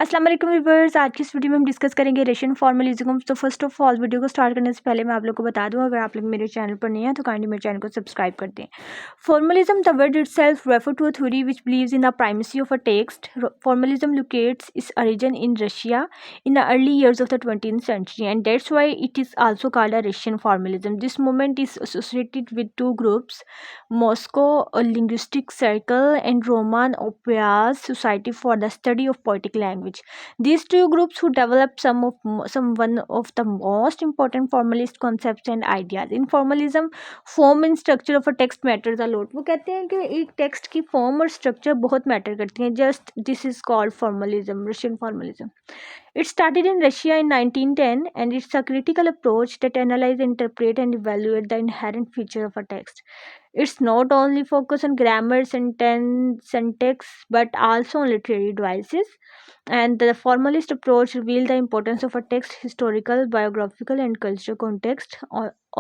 अस्सलाम वालेकुम व्यूअर्स, आज की इस वीडियो में हम डिस्कस करेंगे रशियन फॉर्मलिज्म। तो फर्स्ट ऑफ ऑल वीडियो को स्टार्ट करने से पहले मैं आप लोग को बता दूं, अगर आप लोग मेरे चैनल पर नहीं हैं तो काइंडली मेरे चैनल को सब्सक्राइब कर दें। Formalism, the word itself refer to a theory which believes in the primacy of a text. Formalism locates its origin in Russia in the early years of the 20th century, and that's why it is also called a Russian formalism. This movement is associated with two groups, Moscow Linguistic Circle and Roman Opera's Society for the Study of Poetic Language. These two groups who developed some one of the most important formalist concepts and ideas. In formalism, form and structure of a text matters a lot. वो कहते हैं कि एक text की form और structure बहुत matter करती हैं. Just this is called formalism, Russian formalism. It started in Russia in 1910, and it's a critical approach that analyze, interpret, and evaluate the inherent feature of a text. It's not only focused on grammar, sentence, syntax, but also on literary devices. And the formalist approach revealed the importance of a text historical, biographical, and cultural context.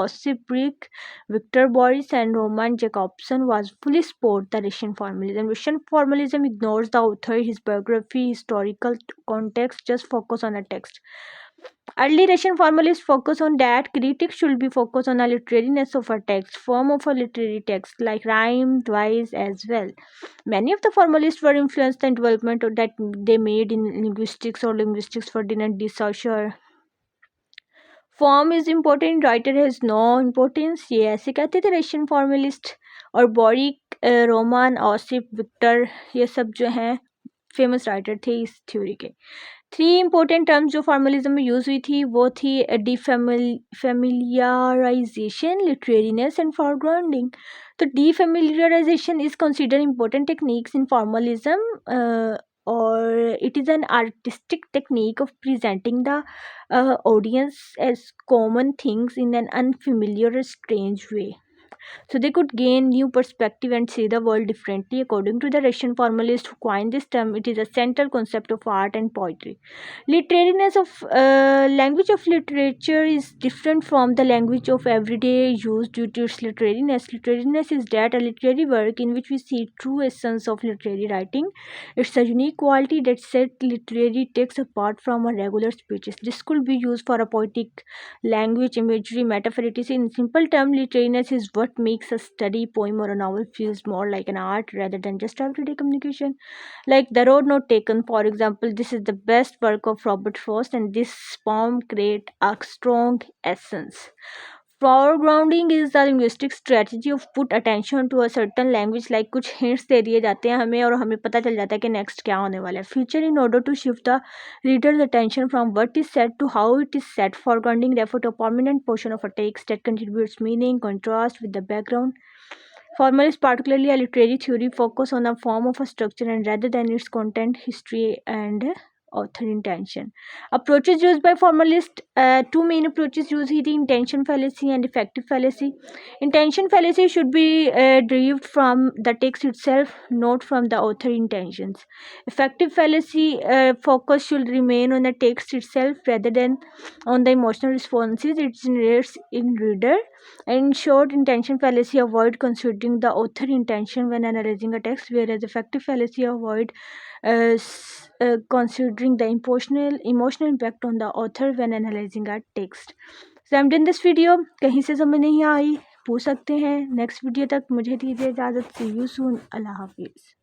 Osip Brick, Victor Boris, and Roman Jacobson was fully support the Russian formalism. Russian formalism ignores the author, his biography, historical context, just focus on a text. Early Russian formalists focus on that. Critics should be focused on the literariness of a text, form of a literary text, like rhyme, device as well. Many of the formalists were influenced in development that they made in linguistics or linguistics for didn't decipher. Form is important, writer has no importance, ये ऐसे कहते थे Russian formalist. और Boris, Roman, Osip, Viktor, ये सब जो हैं famous writer थे इस थ्योरी के. थ्री इंपॉर्टेंट टर्म्स जो फॉर्मलिज्म में यूज़ हुई थी वो थी डिफेमिलियराइजेशन, लिटरेरीनेस एंड फॉरग्राउंडिंग. तो defamiliarisation is consider important techniques in formalism, or it is an artistic technique of presenting the audience as common things in an unfamiliar or strange way, so they could gain new perspective and see the world differently. According to the Russian formalist who coined this term, it is a central concept of art and poetry. Literariness of language of literature is different from the language of everyday use due to its literariness. Literariness is that a literary work in which we see true essence of literary writing. It's a unique quality that sets literary texts apart from a regular speeches. This could be used for a poetic language, imagery, metaphor. It is in simple term, literariness is what makes a study, poem, or a novel feels more like an art rather than just everyday communication. Like The Road Not Taken, for example, this is the best work of Robert Frost, and this poem creates a strong essence. Foregrounding is the linguistic strategy of put attention to a certain language, like कुछ hints दे दिए जाते हैं हमें और हमें पता चल जाता है कि next क्या होने वाला है. Feature in order to shift the reader's attention from what is said to how it is said. Foregrounding refer to a prominent portion of a text that contributes meaning, contrast with the background. Formalists, particularly a literary theory, focus on a form of a structure and rather than its content, history, and author intention. Approaches used by formalists, two main approaches used here: the intention fallacy and effective fallacy. Intention fallacy should be derived from the text itself, not from the author intentions. Effective fallacy focus should remain on the text itself rather than on the emotional responses it generates in reader. In short, intention fallacy avoid considering the author intention when analyzing a text, whereas effective fallacy avoid considering the emotional impact on the author when analyzing a text. So I'm done this video. कहीं से समझ नहीं आई पूछ सकते हैं. Next video तक मुझे दीजिए इजाज़त. See you soon. अल्लाह हाफिज़.